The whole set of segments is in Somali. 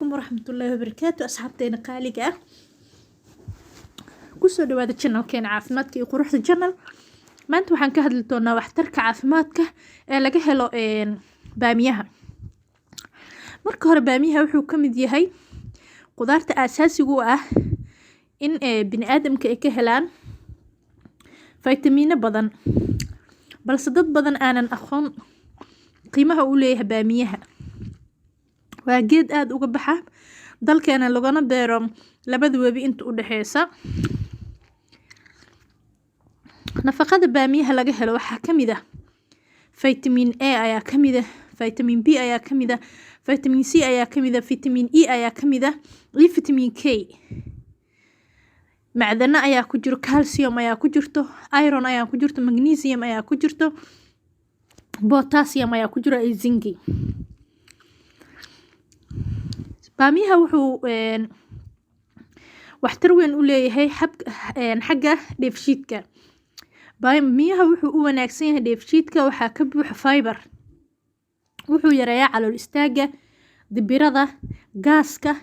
ورحمة الله وبركاته أصحابتنا قالقة كسو دوادا channel كان عافمادك iyo quruxda channel maanta waxaan ka hadli doonaa waxtarka caafimaadka ee laga helo baamiyaha. Marka hore baamiyaha wuxuu ka mid yahay qudaarta aasaasiga u ah in bini'aadamka ay ka helaan faytamiino badan balse dad badan aanan aqoon qiimaha uu leeyahay baamiyaha. waa geed aad uga baxa dalkeena lagana beero labada webi inta u dhaxeysa. nafaqada baamiyaha laga helo waxaa kamid ah vitamin A ayaa kamid ah, vitamin B ayaa kamid ah, vitamin C ayaa kamid ah, vitamin E ayaa kamid ah iyo vitamin K. macdana ayaa ku jiro, calcium ayaa ku jirto, iron ayaa ku jirto, magnesium ayaa ku jirto, potassium ayaa ku jiro iyo zinc. baamiyaha wuxuu waxtar weyn u leeyahay xagga dheefshiidka. baamiyaha wuxuu u wanaagsan yahay dheefshiidka, waxaa ka buuxa fiber, wuxuu yareeyaa calool istaaga, dibirada, gaaska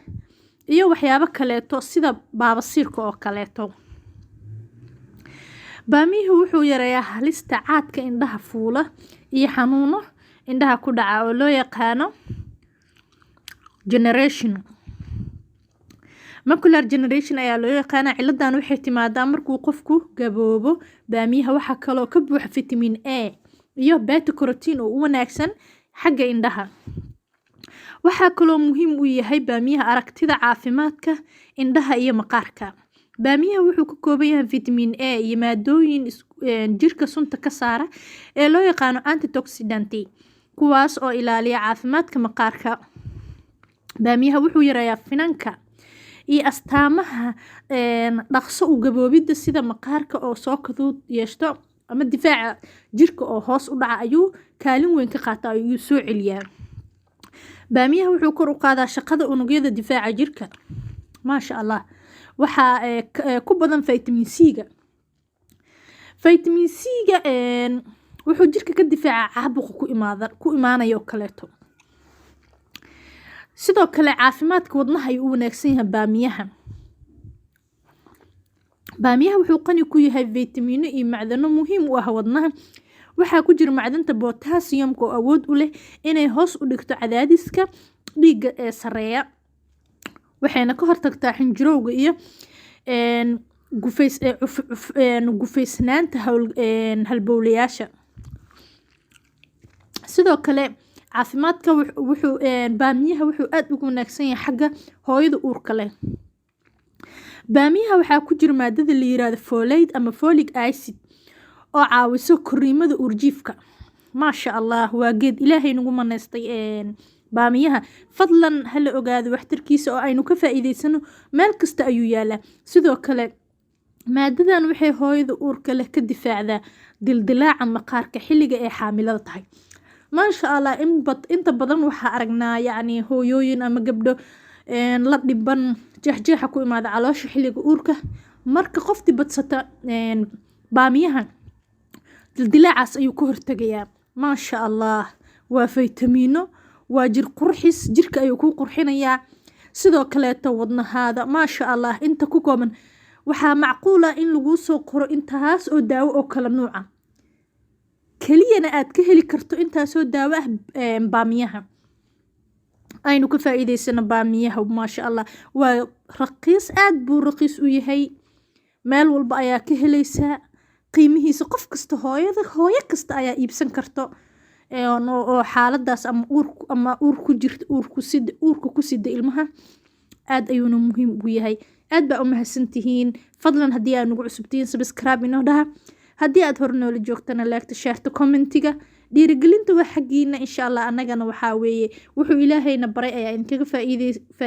iyo waxyaabo kaleeto sida baabasiirka oo kaleeto. baamiyuhu wuxuu yareeyaa halista caadka indhaha fuula iyo xanuuno indhaha ku dhaca oo loo yaqaano generation. macular generation ayaa loo yaqaana. ciladan waxay timaadaa markuu qofku gaboobo. baamiyaha waxaa kaloo ka buuxa vitamin A iyo beta carotene oo u wanaagsan xagga indhaha. waxaa kaloo muhiim u yahay baamiyaha aragtida, caafimaadka indhaha iyo maqaarka. baamiyaha wuxuu ka kooban yahay vitamin A iyo maadooyin jirka sunta ka saara ee loo yaqaano antioxidant kuwaas oo ilaaliya caafimaadka maqaarka. baamiyaha wuxuu yareeyaa finanka iyo astaamaha dhaqso u gaboobida sida maqaarka oo soo kaduud yeeshto ama difaaca jirka oo hoos u dhaca ayuu kaalin weyn ka qaataa ayuu soo celiyaa. baamiyaha wuxuu kor u qaadaa shaqada unugyada difaaca jirka. maasha Allah. waxaa ku badan vitamin C-ga. vitamin C-ga wuxuu jirka ka difaaca caabuqa ku imaanayo kaleeto. sidoo kale caafimaadka wadnaha ayuu u wanaagsan yahay baamiyaha. baamiyaha wuxuu qani ku yahay vitamino iyo macdano muhiim u ah wadnaha. waxaa ku jira macdanta potassium oo awood u leh inay hoos u dhigto cadaadiska dhiigga ee sareeya, waxayna ka hortagtaa xinjirowga iyo gufaysnaanta halbowlayaasha. sidoo kale caafimaadka baamiyaha wuxuu aad ugu wanaagsan yahay xagga hooyada uurka leh. baamiyaha waxaa ku jira maadada la yiraahdo folate ama folic acid oo caawiso koriimada uurjiifka. maasha Allah. waa geed ilaahay nagu manaystay baamiyaha. fadlan hala ogaado waxtarkiisa oo aynu ka faa'iideysano. meel kasta ayuu yaalaa. sidoo kale maadadan waxay hooyada uurka leh ka difaacdaa dildilaaca maqaarka xilliga ay xaamilada tahay. maasha Allah. inta badan waxaa aragnaa yacni hooyooyin ama gabdho la dhiban jeexjeexa ku imaada caloosha xilliga uurka. marka qofti badsata baamiyaha dildilaacaas ayuu ka hortagayaa. maasha Allah. waa faytamiino, waa jir qurxis, jirka ayuu ku qurxinayaa. sidoo kaleeto wadnahaada maasha Allah inta ku kooban waxaa macquul ah in lagu soo qoro intaas oo daawo oo kala nuuca keliyana aad ka heli karto intaasoo daawo ah baamiyaha. aynu ka faa'iideysano baamiyaha. maasha Allah. waa raqiis, aad buu raqiis u yahay. meel walba ayaa ka helaysaa. qiimihiisa qof kasta hooyo kasta ayaa iibsan karto oo xaaladaas ama uurka ku sida ilmaha. aad ayuuna muhiim ugu yahay. aad baa u mahadsantihiin. fadlan haddii aad nagu cusubtihiin subscribe inoo dhaha. haddii aad hore noola joogtana laagta, shaarta, commentiga. dhiirigelinta waa xaggiina insha Allah. annagana waxaa weeye wuxuu ilaahayna baray ayaa idinkaga faa'iidey